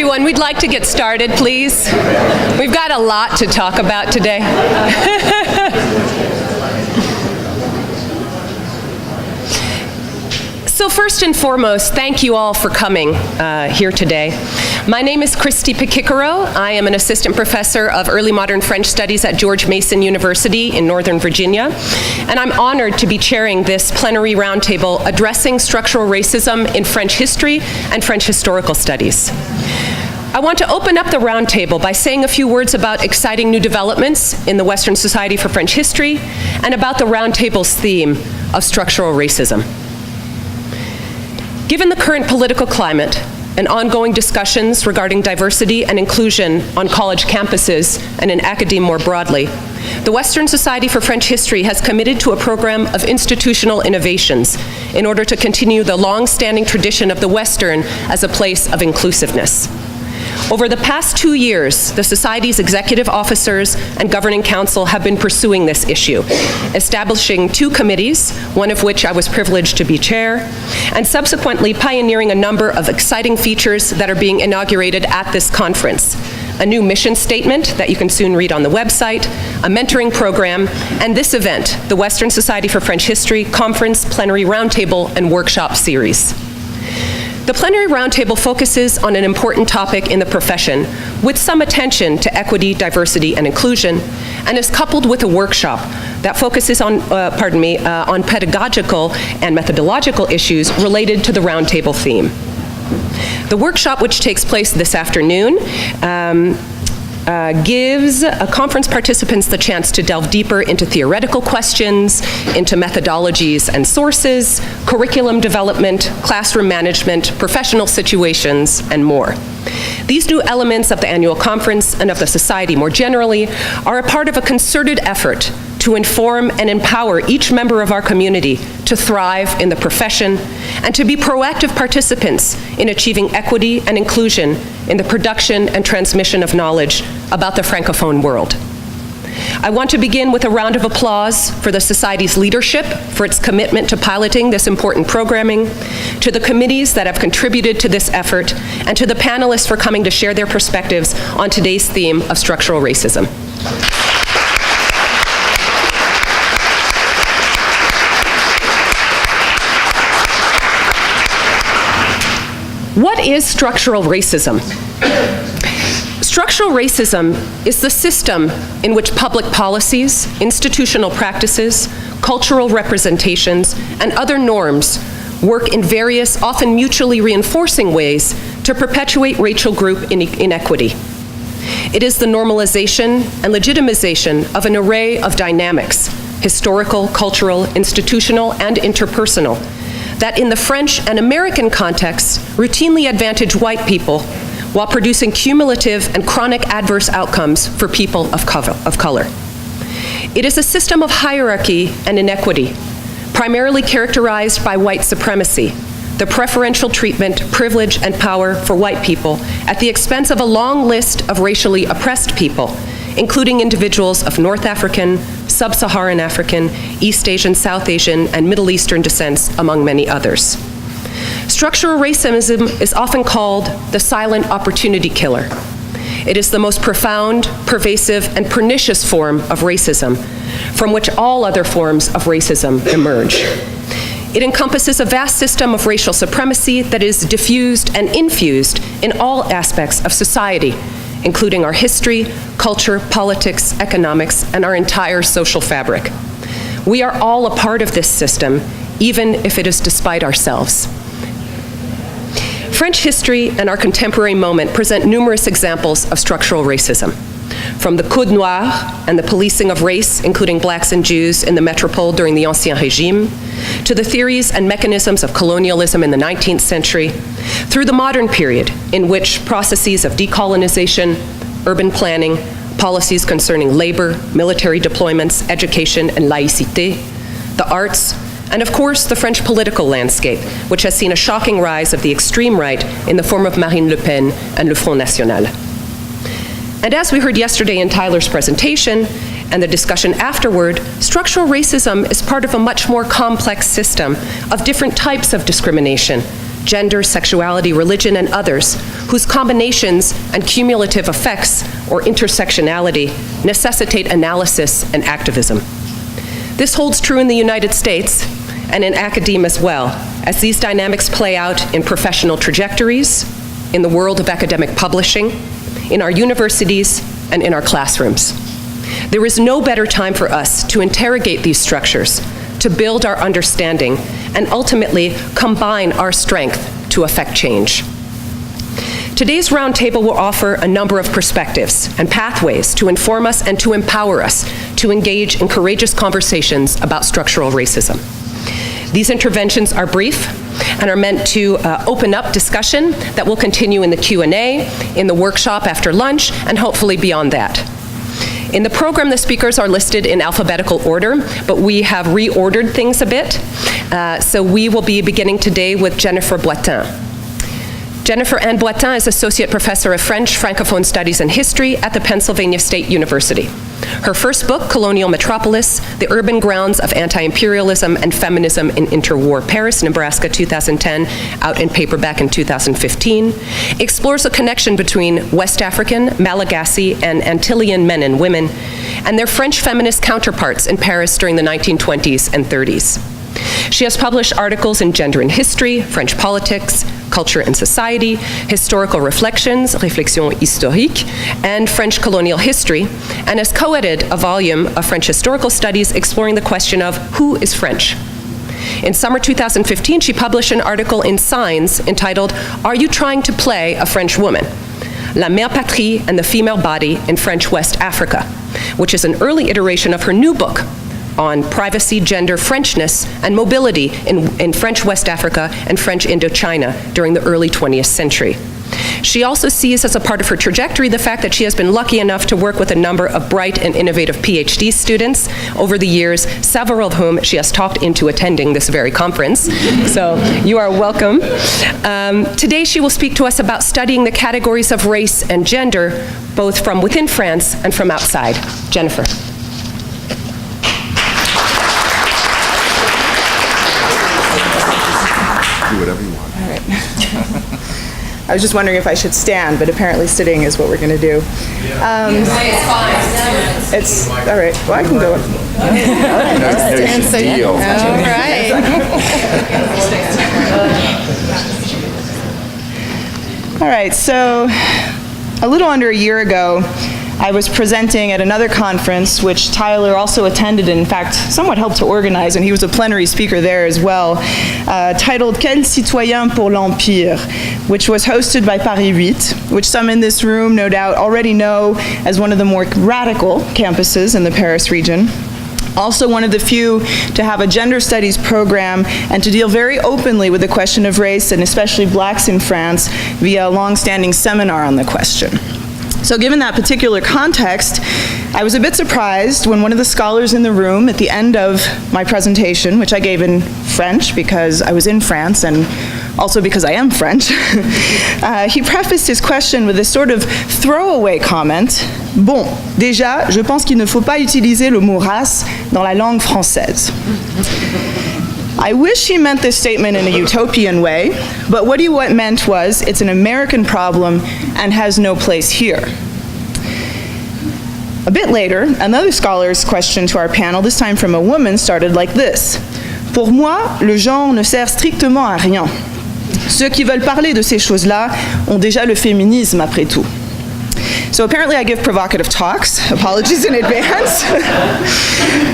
everyone, we'd like to get started, please. We've got a lot to talk about today. So first and foremost, thank you all for coming here today. My name is Christy Pichichero. I am an assistant professor of early modern French studies at George Mason University in Northern Virginia, and I'm honored to be chairing this plenary roundtable addressing structural racism in French history and French historical studies. I want to open up the roundtable by saying a few words about exciting new developments in the Western Society for French History and about the roundtable's theme of structural racism. Given the current political climate and ongoing discussions regarding diversity and inclusion on college campuses and in academia more broadly, the Western Society for French History has committed to a program of institutional innovations in order to continue the long-standing tradition of the Western as a place of inclusiveness. Over the past 2 years, the Society's executive officers and governing council have been pursuing this issue, establishing 2 committees, one of which I was privileged to be chair, and subsequently pioneering a number of exciting features that are being inaugurated at this conference. A new mission statement that you can soon read on the website, a mentoring program, and this event, the Western Society for French History Conference, Plenary Roundtable, and Workshop Series. The Plenary Roundtable focuses on an important topic in the profession with some attention to equity, diversity, and inclusion, and is coupled with a workshop that focuses on, on pedagogical and methodological issues related to the Roundtable theme. The workshop, which takes place this afternoon, gives conference participants the chance to delve deeper into theoretical questions, into methodologies and sources, curriculum development, classroom management, professional situations, and more. These new elements of the annual conference and of the Society more generally are a part of a concerted effort to inform and empower each member of our community to thrive in the profession and to be proactive participants in achieving equity and inclusion in the production and transmission of knowledge about the Francophone world. I want to begin with a round of applause for the Society's leadership for its commitment to piloting this important programming, to the committees that have contributed to this effort, and to the panelists for coming to share their perspectives on today's theme of structural racism. What is structural racism? Structural racism is the system in which public policies, institutional practices, cultural representations, and other norms work in various, often mutually reinforcing ways to perpetuate racial group inequity. It is the normalization and legitimization of an array of dynamics, historical, cultural, institutional, and interpersonal, that in the French and American contexts routinely advantage white people while producing cumulative and chronic adverse outcomes for people of color. It is a system of hierarchy and inequity, primarily characterized by white supremacy, the preferential treatment, privilege, and power for white people at the expense of a long list of racially oppressed people, including individuals of North African, Sub-Saharan African, East Asian, South Asian, and Middle Eastern descents, among many others. Structural racism is often called the silent opportunity killer. It is the most profound, pervasive, and pernicious form of racism, from which all other forms of racism emerge. It encompasses a vast system of racial supremacy that is diffused and infused in all aspects of society, including our history, culture, politics, economics, and our entire social fabric. We are all a part of this system, even if it is despite ourselves. French history and our contemporary moment present numerous examples of structural racism, from the Code Noir and the policing of race, including blacks and Jews in the metropole during the Ancien Régime, to the theories and mechanisms of colonialism in the 19th century, through the modern period in which processes of decolonization, urban planning, policies concerning labor, military deployments, education, and laïcité, the arts, and of course the French political landscape, which has seen a shocking rise of the extreme right in the form of Marine Le Pen and Le Front National. And as we heard yesterday in Tyler's presentation, and the discussion afterward, structural racism is part of a much more complex system of different types of discrimination, gender, sexuality, religion, and others, whose combinations and cumulative effects or intersectionality necessitate analysis and activism. This holds true in the United States and in academia as well, as these dynamics play out in professional trajectories, in the world of academic publishing, in our universities, and in our classrooms. There is no better time for us to interrogate these structures, to build our understanding, and ultimately combine our strength to effect change. Today's roundtable will offer a number of perspectives and pathways to inform us and to empower us to engage in courageous conversations about structural racism. These interventions are brief and are meant to open up discussion that will continue in the Q&A, in the workshop after lunch, and hopefully beyond that. In the program, the speakers are listed in alphabetical order, but we have reordered things a bit. So we will be beginning today with Jennifer Boittin. Jennifer Ann Boittin is Associate Professor of French, Francophone Studies and History at the Pennsylvania State University. Her first book, Colonial Metropolis, The Urban Grounds of Anti-Imperialism and Feminism in Interwar Paris, Nebraska, 2010, out in paperback in 2015, explores a connection between West African, Malagasy, and Antillean men and women, and their French feminist counterparts in Paris during the 1920s and 30s. She has published articles in Gender and History, French Politics, Culture and Society, Historical Reflections, Réflexions historiques, and French Colonial History, and has co-edited a volume of French historical studies exploring the question of who is French. In summer 2015, she published an article in Signs entitled, Are You Trying to Play a French Woman? La Mère Patrie and the Female Body in French West Africa, which is an early iteration of her new book, on privacy, gender, Frenchness, and mobility in French West Africa and French Indochina during the early 20th century. She also sees as a part of her trajectory the fact that she has been lucky enough to work with a number of bright and innovative PhD students over the years, several of whom she has talked into attending this very conference. So you are welcome. Today she will speak to us about studying the categories of race and gender, both from within France and from outside. Jennifer. Do whatever you want. All right. I was just wondering if I should stand, but apparently sitting is what we're going to do. It's fine. It's all right. Well, I can go. All right. So, a little under a year ago, I was presenting at another conference, which Tyler also attended and in fact somewhat helped to organize, and he was a plenary speaker there as well, titled Quel citoyen pour l'Empire, which was hosted by Paris 8, which some in this room no doubt already know as one of the more radical campuses in the Paris region. Also one of the few to have a gender studies program and to deal very openly with the question of race, and especially blacks in France, via a long-standing seminar on the question. So given that particular context, I was a bit surprised when one of the scholars in the room at the end of my presentation, which I gave in French because I was in France and also because I am French, he prefaced his question with this sort of throwaway comment. Bon, déjà, je pense qu'il ne faut pas utiliser le mot race dans la langue française. I wish he meant this statement in a utopian way, but what he meant was, it's an American problem and has no place here. A bit later, another scholar's question to our panel, this time from a woman, started like this. Pour moi, le genre ne sert strictement à rien. Ceux qui veulent parler de ces choses-là ont déjà le féminisme après tout. So apparently I give provocative talks. Apologies in advance.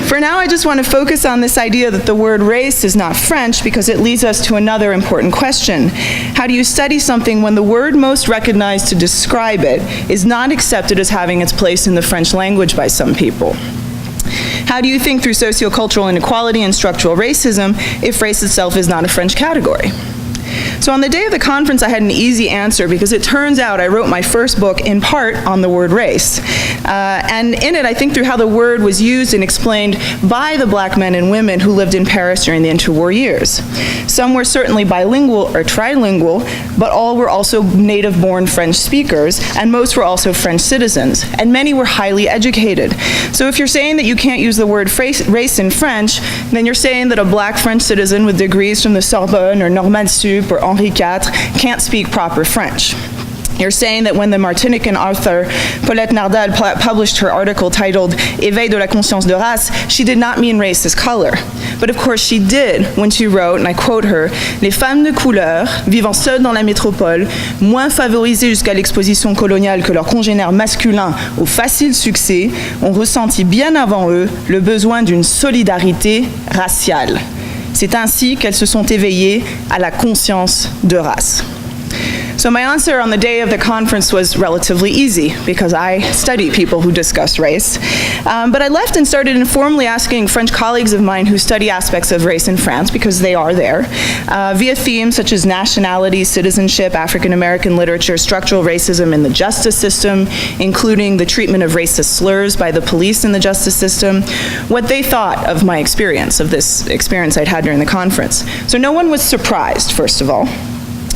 For now, I just want to focus on this idea that the word race is not French because it leads us to another important question. How do you study something when the word most recognized to describe it is not accepted as having its place in the French language by some people? How do you think through sociocultural inequality and structural racism if race itself is not a French category? So on the day of the conference, I had an easy answer because it turns out I wrote my first book in part on the word race. And in it, I think through how the word was used and explained by the black men and women who lived in Paris during the interwar years. Some were certainly bilingual or trilingual, but all were also native-born French speakers, and most were also French citizens, and many were highly educated. So if you're saying that you can't use the word race in French, then you're saying that a black French citizen with degrees from the Sorbonne or Normale Sup Dupe or Henri IV can't speak proper French. You're saying that when the Martinican author Paulette Nardal published her article titled Éveil de la conscience de race, she did not mean race as color. But of course she did when she wrote, and I quote her, Les femmes de couleur, vivant seules dans la métropole, moins favorisées jusqu'à l'exposition coloniale que leurs congénères masculins au facile succès, ont ressenti bien avant eux le besoin d'une solidarité raciale. C'est ainsi qu'elles se sont éveillées à la conscience de race. So my answer on the day of the conference was relatively easy because I study people who discuss race. But I left and started informally asking French colleagues of mine who study aspects of race in France, because they are there, via themes such as nationality, citizenship, African-American literature, structural racism in the justice system, including the treatment of racist slurs by the police in the justice system, what they thought of my experience, of this experience I'd had during the conference. So no one was surprised, first of all.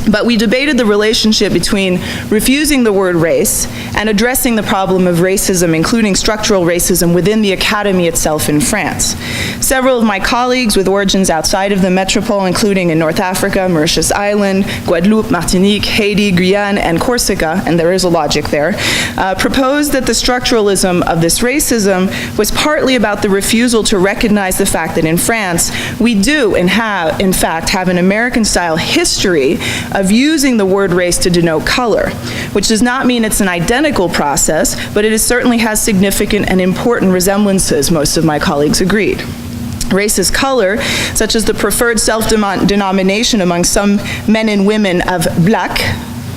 But we debated the relationship between refusing the word race and addressing the problem of racism, including structural racism, within the academy itself in France. Several of my colleagues with origins outside of the metropole, including in North Africa, Mauritius Island, Guadeloupe, Martinique, Haiti, Guyane, and Corsica, and there is a logic there, proposed that the structuralism of this racism was partly about the refusal to recognize the fact that in France, we do and have, in fact, have an American-style history of using the word race to denote color, which does not mean it's an identical process, but it certainly has significant and important resemblances, most of my colleagues agreed. Race as color, such as the preferred self-denomination among some men and women of black,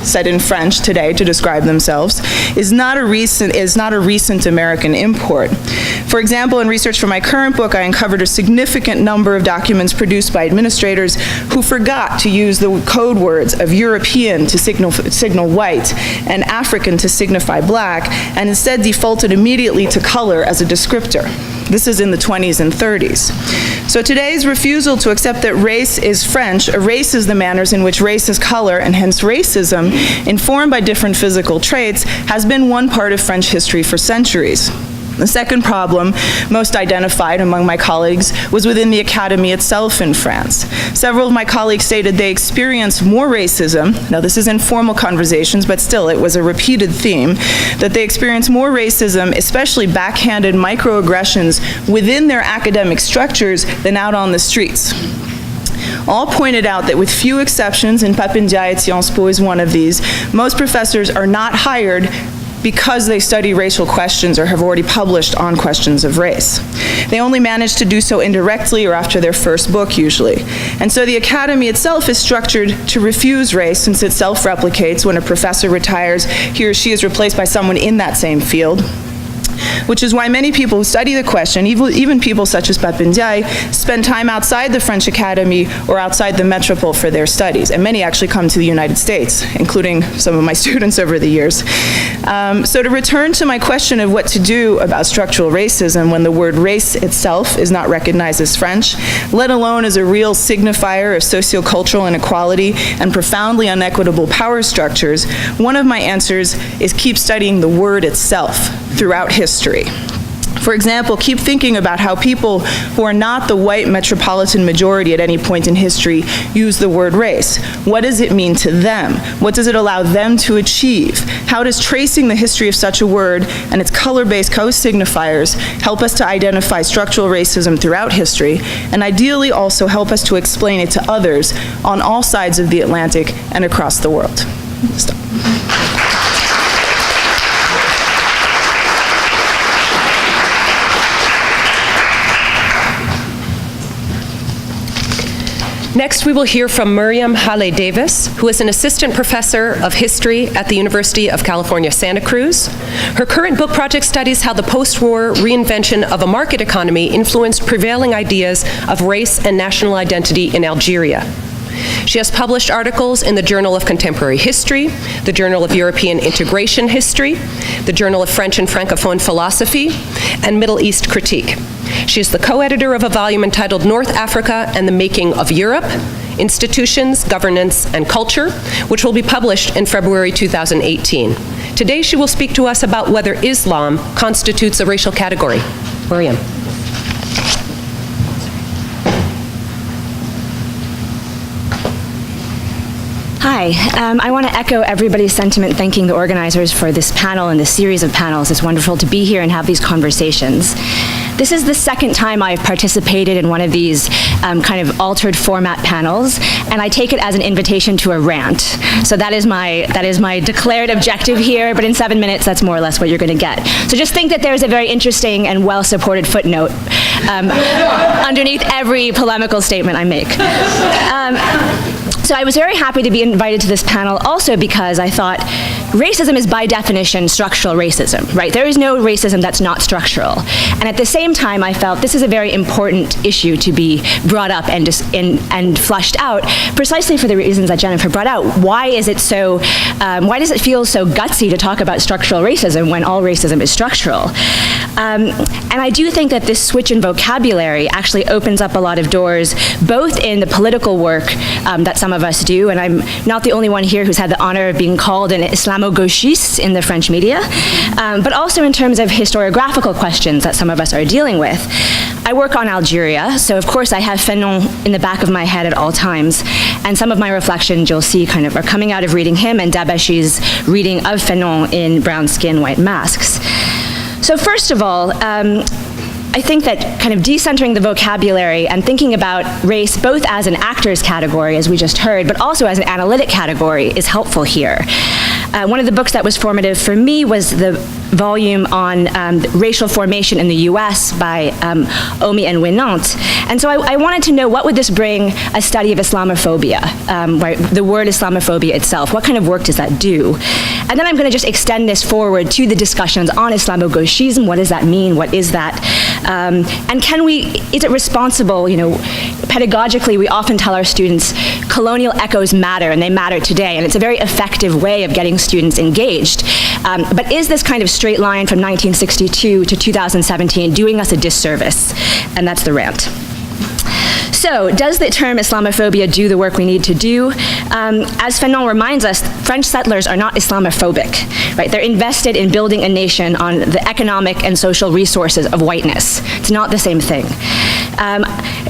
said in French today to describe themselves, is not a recent American import. For example, in research for my current book, I uncovered a significant number of documents produced by administrators who forgot to use the code words of European to signal white and African to signify black, and instead defaulted immediately to color as a descriptor. This is in the 20s and 30s. So today's refusal to accept that race is French erases the manners in which race is color, and hence racism, informed by different physical traits, has been one part of French history for centuries. The second problem, most identified among my colleagues, was within the academy itself in France. Several of my colleagues stated they experienced more racism, now this is informal conversations, but still it was a repeated theme, that they experienced more racism, especially backhanded microaggressions within their academic structures than out on the streets. All pointed out that with few exceptions, and Papendiaï at Sciences Po is one of these, most professors are not hired because they study racial questions or have already published on questions of race. They only manage to do so indirectly or after their first book, usually. And so the academy itself is structured to refuse race, since it self-replicates. When a professor retires, he or she is replaced by someone in that same field, which is why many people who study the question, even people such as Papendiaï, spend time outside the French Academy or outside the metropole for their studies. And many actually come to the United States, including some of my students over the years. So to return to my question of what to do about structural racism when the word race itself is not recognized as French, let alone as a real signifier of sociocultural inequality and profoundly unequitable power structures, one of my answers is keep studying the word itself throughout history. For example, keep thinking about how people who are not the white metropolitan majority at any point in history use the word race. What does it mean to them? What does it allow them to achieve? How does tracing the history of such a word and its color-based co-signifiers help us to identify structural racism throughout history, and ideally also help us to explain it to others on all sides of the Atlantic and across the world? Stop. Next, we will hear from Muriam Haleh Davis, who is an assistant professor of history at the University of California, Santa Cruz. Her current book project studies how the post-war reinvention of a market economy influenced prevailing ideas of race and national identity in Algeria. She has published articles in the Journal of Contemporary History, the Journal of European Integration History, the Journal of French and Francophone Philosophy, and Middle East Critique. She is the co-editor of a volume entitled North Africa and the Making of Europe, Institutions, Governance, and Culture, which will be published in February 2018. Today she will speak to us about whether Islam constitutes a racial category. Muriam. Hi, I want to echo everybody's sentiment thanking the organizers for this panel and this series of panels. It's wonderful to be here and have these conversations. This is the second time I've participated in one of these kind of altered format panels, and I take it as an invitation to a rant. So that is my declared objective here, but in 7 minutes, that's more or less what you're going to get. So just think that there's a very interesting and well-supported footnote underneath every polemical statement I make. So I was very happy to be invited to this panel also because I thought racism is by definition structural racism, right? There is no racism that's not structural. And at the same time, I felt this is a very important issue to be brought up and flushed out, precisely for the reasons that Jennifer brought out. Why is it so, why does it feel so gutsy to talk about structural racism when all racism is structural? And I do think that this switch in vocabulary actually opens up a lot of doors, both in the political work that some of us do, and I'm not the only one here who's had the honor of being called an Islamo-gauchiste in the French media, but also in terms of historiographical questions that some of us are dealing with. I work on Algeria, so of course I have Fernand in the back of my head at all times, and some of my reflections you'll see kind of are coming out of reading him and Dabashi's reading of Fernand in Brown Skin, White Masks. So first of all, I think that kind of decentering the vocabulary and thinking about race both as an actors category, as we just heard, but also as an analytic category is helpful here. One of the books that was formative for me was the volume on racial formation in the US by Omi and Winant. And so I wanted to know, what would this bring a study of Islamophobia, right, the word Islamophobia itself? What kind of work does that do? And then I'm going to just extend this forward to the discussions on Islamo-gauchism. What does that mean? What is that? And is it responsible, pedagogically, we often tell our students colonial echoes matter, and they matter today, and it's a very effective way of getting students engaged. But is this kind of straight line from 1962 to 2017 doing us a disservice? And that's the rant. So, does the term Islamophobia do the work we need to do? As Fernand reminds us, French settlers are not Islamophobic, right? They're invested in building a nation on the economic and social resources of whiteness. It's not the same thing.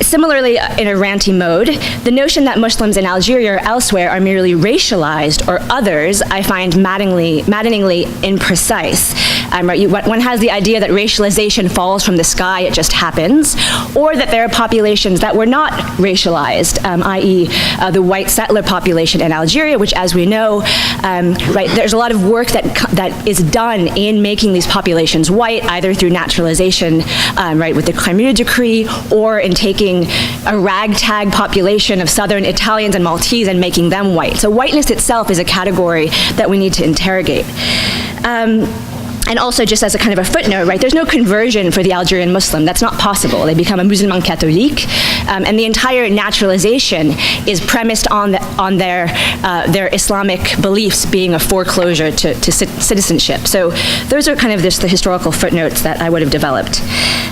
Similarly, in a ranty mode, the notion that Muslims in Algeria or elsewhere are merely racialized or others, I find maddeningly imprecise. Right? One has the idea that racialization falls from the sky, it just happens, or that there are populations that were not racialized, i.e. The white settler population in Algeria, which, as we know, right, there's a lot of work that is done in making these populations white, either through naturalization, right, with the Crémieux Decree, or in taking a ragtag population of southern Italians and Maltese and making them white. So whiteness itself is a category that we need to interrogate. And also, just as a kind of a footnote, right, there's no conversion for the Algerian Muslim. That's not possible. They become a Musulman Catholique, and the entire naturalization is premised on their Islamic beliefs being a foreclosure to citizenship. So those are kind of the historical footnotes that I would have developed.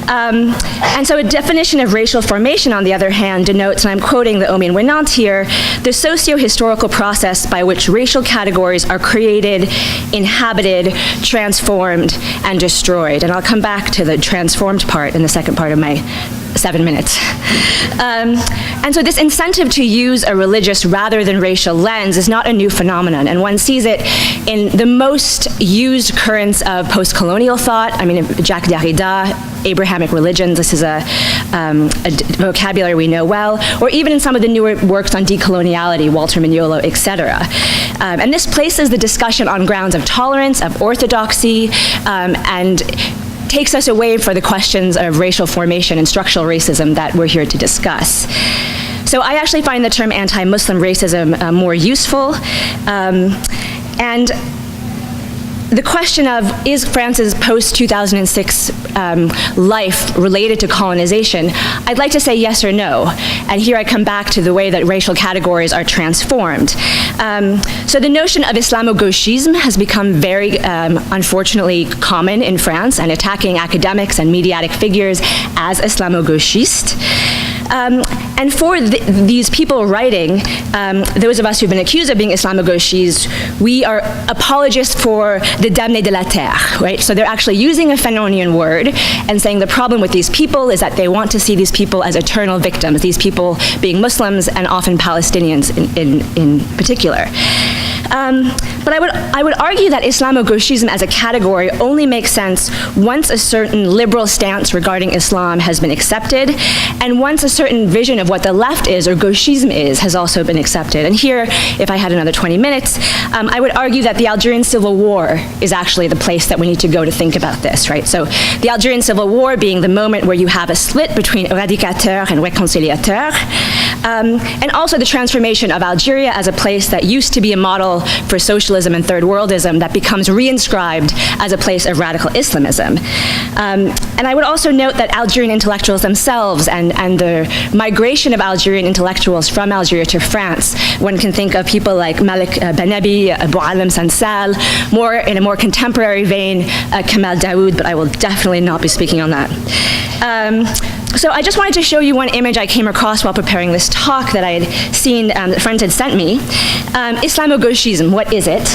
And so a definition of racial formation, on the other hand, denotes, and I'm quoting the Omi and Winant here, the socio-historical process by which racial categories are created, inhabited, transformed, and destroyed. And I'll come back to the transformed part in the second part of my 7 minutes. And so this incentive to use a religious rather than racial lens is not a new phenomenon, and one sees it in the most used currents of post-colonial thought. I mean, Jacques Derrida, Abrahamic religions, this is a vocabulary we know well, or even in some of the newer works on decoloniality, Walter Mignolo, etc. And this places the discussion on grounds of tolerance, of orthodoxy, and takes us away from the questions of racial formation and structural racism that we're here to discuss. So I actually find the term anti-Muslim racism more useful. And the question of, is France's post-2006 life related to colonization? I'd like to say yes or no. And here I come back to the way that racial categories are transformed. So the notion of Islamo-gauchism has become very, unfortunately, common in France, and attacking academics and mediatic figures as Islamo-gauchiste. And for these people writing, those of us who've been accused of being Islamo-gauchistes, we are apologists for the damnés de la terre, right? So they're actually using a Fenonian word and saying the problem with these people is that they want to see these people as eternal victims, these people being Muslims and often Palestinians in particular. But I would argue that Islamo-gauchism as a category only makes sense once a certain liberal stance regarding Islam has been accepted, and once a certain vision of what the left is, or gauchism is, has also been accepted. And here, if I had another 20 minutes, I would argue that the Algerian Civil War is actually the place that we need to go to think about this, right? So the Algerian Civil War being the moment where you have a split between éradicateur and réconciliateur, and also the transformation of Algeria as a place that used to be a model for socialism and third worldism that becomes reinscribed as a place of radical Islamism. And I would also note that Algerian intellectuals themselves and the migration of Algerian intellectuals from Algeria to France, one can think of people like Malik Benabi, Boualem Sansal, in a more contemporary vein, Kamal Daoud, but I will definitely not be speaking on that. So I just wanted to show you one image I came across while preparing this talk that I had seen, that friends had sent me. Islamo-gauchism, what is it?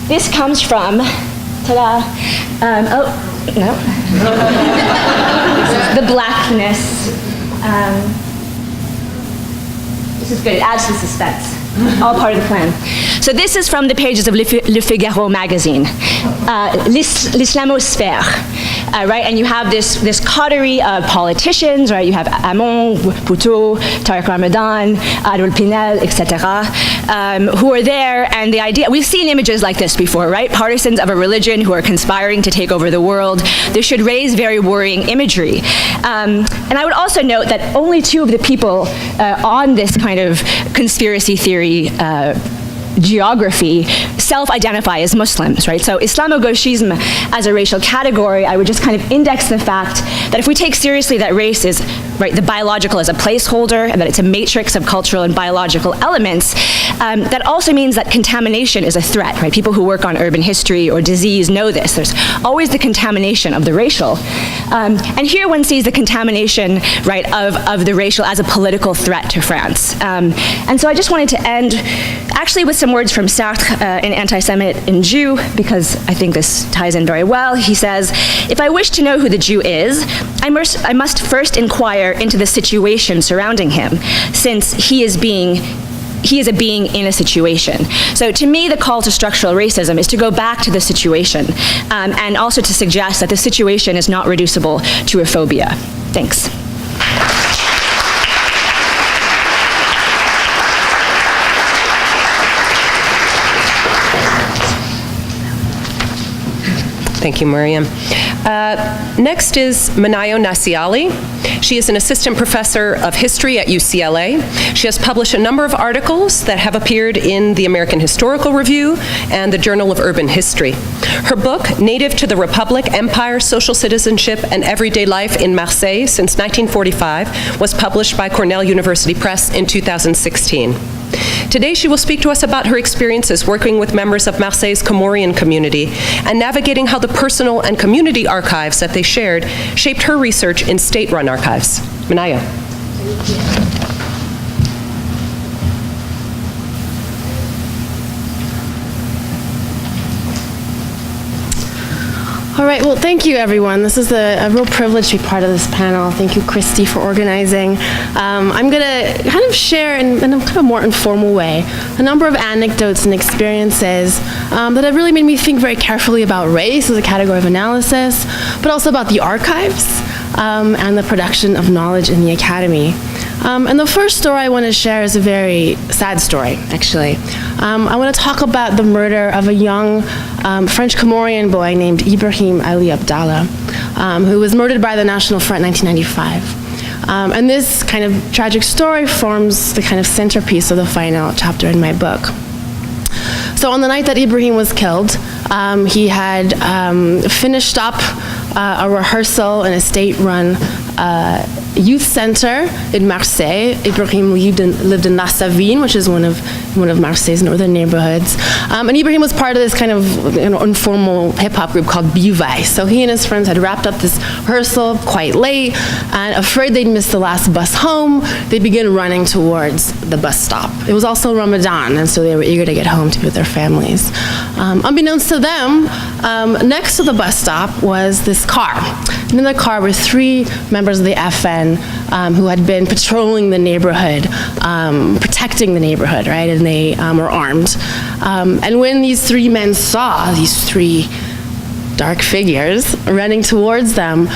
This comes from, ta-da, oh, no. The blackness. This is good, it adds to suspense. All part of the plan. So this is from the pages of Le Figaro magazine, l'Islamosphère, right? And you have this coterie of politicians, right? You have Hamon, Poutou, Tariq Ramadan, Adol Pinel, etc., who are there, and the idea, we've seen images like this before, right? Partisans of a religion who are conspiring to take over the world. This should raise very worrying imagery. And I would also note that only two of the people on this kind of conspiracy theory geography self-identify as Muslims, right? So Islamo-gauchism as a racial category, I would just kind of index the fact that if we take seriously that race is, right, the biological as a placeholder, and that it's a matrix of cultural and biological elements, that also means that contamination is a threat, right? People who work on urban history or disease know this. There's always the contamination of the racial. And here one sees the contamination, right, of the racial as a political threat to France. And so I just wanted to end actually with some words from Sartre, an anti-Semite in Jew, because I think this ties in very well. He says, if I wish to know who the Jew is, I must first inquire into the situation surrounding him, since he is a being in a situation. So to me, the call to structural racism is to go back to the situation, and also to suggest that the situation is not reducible to a phobia. Thanks. Thank you, Muriam. Next is Minayo Nasiali. She is an assistant professor of history at UCLA. She has published a number of articles that have appeared in the American Historical Review and the Journal of Urban History. Her book, Native to the Republic, Empire, Social Citizenship, and Everyday Life in Marseille since 1945, was published by Cornell University Press in 2016. Today she will speak to us about her experiences working with members of Marseille's Comorian community and navigating how the personal and community archives that they shared shaped her research in state-run archives. Minayo. All right, well, thank you, everyone. This is a real privilege to be part of this panel. Thank you, Christy, for organizing. I'm going to kind of share, in a kind of more informal way, a number of anecdotes and experiences that have really made me think very carefully about race as a category of analysis, but also about the archives and the production of knowledge in the academy. And the first story I want to share is a very sad story, actually. I want to talk about the murder of a young French Comorian boy named Ibrahim Ali Abdallah, who was murdered by the National Front in 1995. And this kind of tragic story forms the kind of centerpiece of the final chapter in my book. So on the night that Ibrahim was killed, he had finished up a rehearsal in a state-run youth center in Marseille. Ibrahim lived in La Savine, which is one of Marseille's northern neighborhoods. And Ibrahim was part of this kind of informal hip-hop group called Bivai. So he and his friends had wrapped up this rehearsal quite late, and afraid they'd miss the last bus home, they began running towards the bus stop. It was also Ramadan, and so they were eager to get home to be with their families. Unbeknownst to them, next to the bus stop was this car. And in the car were 3 members of the FN who had been patrolling the neighborhood, protecting the neighborhood, right? And they were armed. And when these 3 men saw these 3 dark figures running towards them,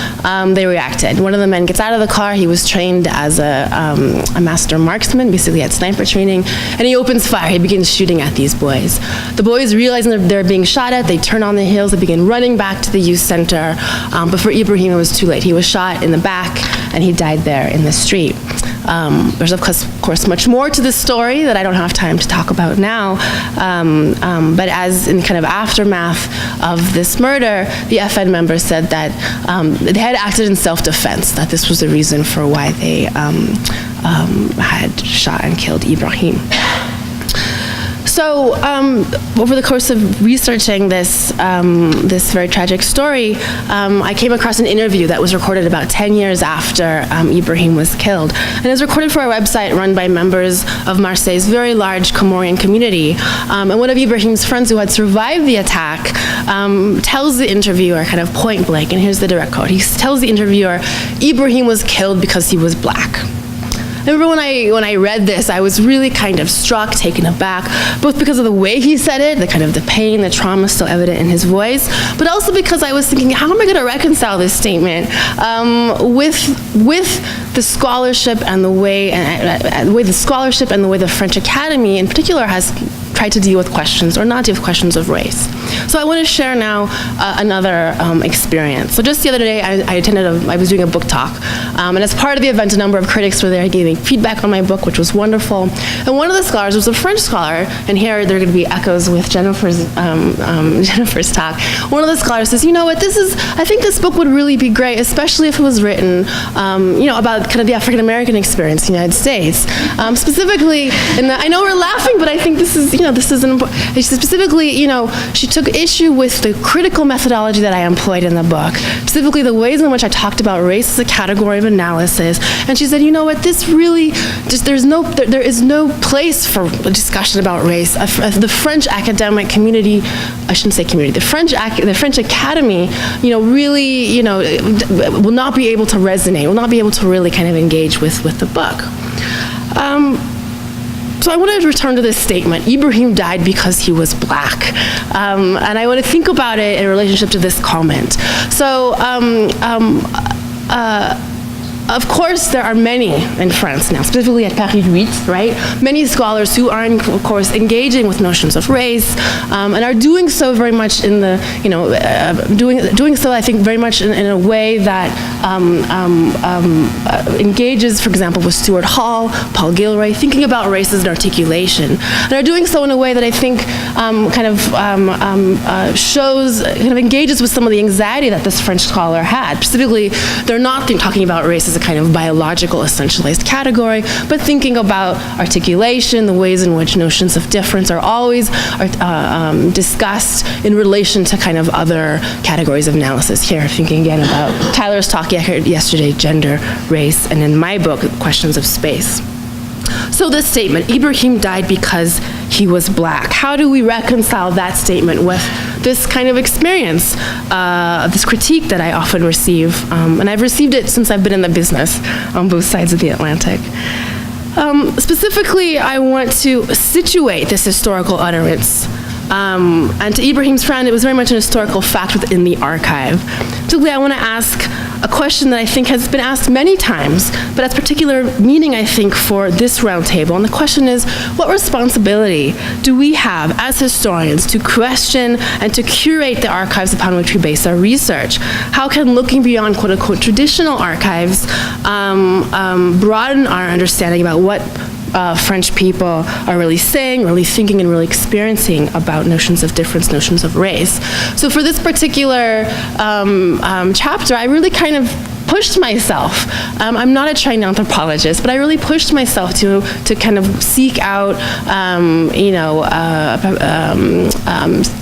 they reacted. One of the men gets out of the car. He was trained as a master marksman, basically had sniper training, and he opens fire. He begins shooting at these boys. The boys, realizing that they're being shot at, they turn on the heels, they begin running back to the youth center, but for Ibrahim it was too late. He was shot in the back, and he died there in the street. There's of course much more to this story that I don't have time to talk about now, but as in kind of aftermath of this murder, the FN members said that they had acted in self-defense, that this was the reason for why they had shot and killed Ibrahim. So over the course of researching this very tragic story, I came across an interview that was recorded about 10 years after Ibrahim was killed. And it was recorded for a website run by members of Marseille's very large Comorian community. And one of Ibrahim's friends who had survived the attack tells the interviewer kind of point blank, and here's the direct quote. He tells the interviewer, Ibrahim was killed because he was black. I remember when I read this, I was really kind of struck, taken aback, both because of the way he said it, the pain, the trauma still evident in his voice, but also because I was thinking, how am I going to reconcile this statement with the scholarship and the way the French Academy in particular has tried to deal with questions, or not deal with questions of race. So I want to share now another experience. So just the other day, I was doing a book talk, and as part of the event, a number of critics were there giving feedback on my book, which was wonderful. And one of the scholars was a French scholar, and here there are going to be echoes with Jennifer's talk. One of the scholars says, you know what, I think this book would really be great, especially if it was written, about kind of the African American experience in the United States. Specifically, I know we're laughing, but I think this is an important. Specifically, she took issue with the critical methodology that I employed in the book, specifically the ways in which I talked about race as a category of analysis. And she said, you know what, this really there is no place for a discussion about race. The French academic community, I shouldn't say community, the French Academy, really, will not be able to resonate, will not be able to really kind of engage with the book. So I want to return to this statement, Ibrahim died because he was black. And I want to think about it in relationship to this comment. So, of course, there are many in France now, specifically at Paris 8, right? Many scholars who are, of course, engaging with notions of race, and are doing so very much in the, doing so, I think, very much in a way that engages, for example, with Stuart Hall, Paul Gilroy, thinking about race as an articulation. And are doing so in a way that I think shows, engages with some of the anxiety that this French scholar had. Specifically, they're not talking about race as a kind of biological essentialized category, but thinking about articulation, the ways in which notions of difference are always discussed in relation to kind of other categories of analysis. Here, thinking again about Tyler's talk yesterday, gender, race, and in my book, questions of space. So this statement, Ibrahim died because he was black. How do we reconcile that statement with this kind of experience, this critique that I often receive, and I've received it since I've been in the business on both sides of the Atlantic. Specifically, I want to situate this historical utterance. And to Ibrahim's friend, it was very much an historical fact within the archive. Particularly, I want to ask a question that I think has been asked many times, but has particular meaning, I think, for this roundtable. And the question is, what responsibility do we have as historians to question and to curate the archives upon which we base our research? How can looking beyond quote-unquote traditional archives broaden our understanding about what French people are really saying, really thinking, and really experiencing about notions of difference, notions of race. So for this particular chapter, I really kind of pushed myself. I'm not a trained anthropologist, but I really pushed myself to kind of seek out,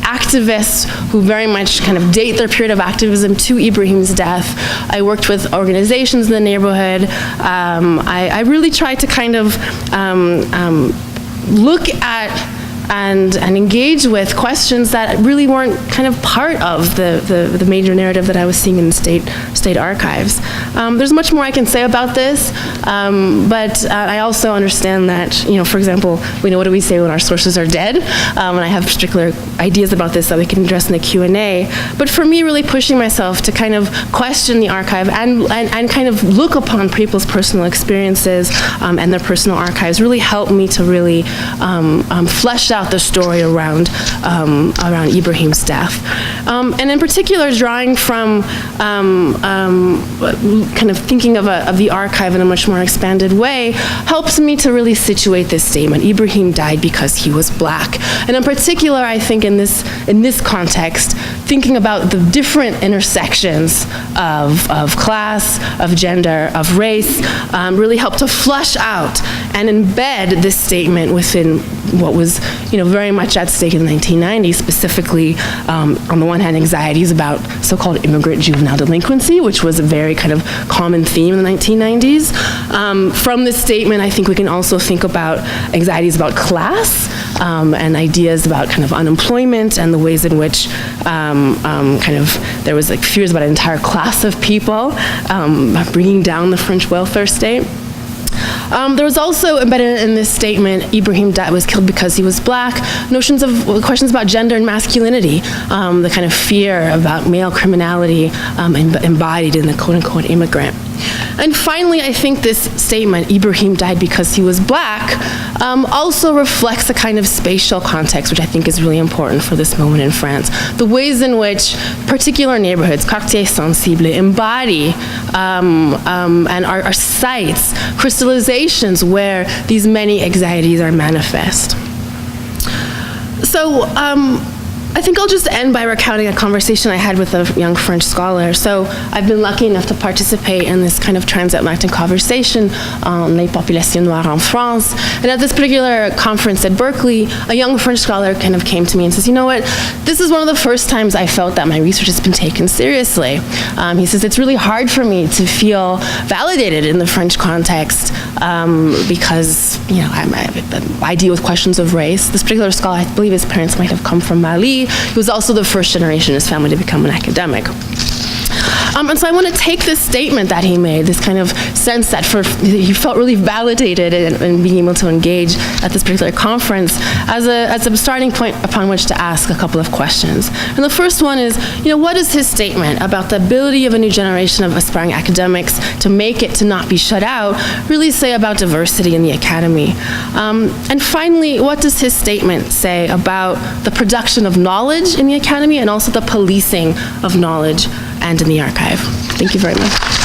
activists who very much kind of date their period of activism to Ibrahim's death. I worked with organizations in the neighborhood. I really tried to kind of look at and engage with questions that really weren't kind of part of the major narrative that I was seeing in the state archives. There's much more I can say about this, but I also understand that, for example, what do we say when our sources are dead? And I have particular ideas about this that we can address in the Q&A. But for me, really pushing myself to kind of question the archive and kind of look upon people's personal experiences and their personal archives really helped me to really flesh out the story around Ibrahim's death, and in particular, drawing from kind of thinking of the archive in a much more expanded way, helps me to really situate this statement: Ibrahim died because he was black. And in particular, I think in this context, thinking about the different intersections of class, of gender, of race, really helped to flush out and embed this statement within what was, very much at stake in the 1990s, specifically, on the one hand, anxieties about so-called immigrant juvenile delinquency, which was a very kind of common theme in the 1990s. From this statement, I think we can also think about anxieties about class, and ideas about kind of unemployment and the ways in which there was like fears about an entire class of people, bringing down the French welfare state. There was also embedded in this statement, Ibrahim was killed because he was black, questions about gender and masculinity, the kind of fear about male criminality embodied in the quote-unquote immigrant. And finally, I think this statement, Ibrahim died because he was black, also reflects a kind of spatial context, which I think is really important for this moment in France. The ways in which particular neighborhoods, quartiers sensibles, embody and are sites, crystallizations where these many anxieties are manifest. So, I think I'll just end by recounting a conversation I had with a young French scholar. So I've been lucky enough to participate in this kind of transatlantic conversation on les populations noires en France. And at this particular conference at Berkeley, a young French scholar kind of came to me and says, this is one of the first times I felt that my research has been taken seriously. He says, it's really hard for me to feel validated in the French context because, I deal with questions of race. This particular scholar, I believe his parents might have come from Mali. He was also the first generation in his family to become an academic. And so I want to take this statement that he made, this kind of sense that he felt really validated in being able to engage at this particular conference as a starting point upon which to ask a couple of questions. And the first one is, what is his statement about the ability of a new generation of aspiring academics to make it, to not be shut out, really say about diversity in the academy? And finally, what does his statement say about the production of knowledge in the academy and also the policing of knowledge and in the archive? Thank you very much.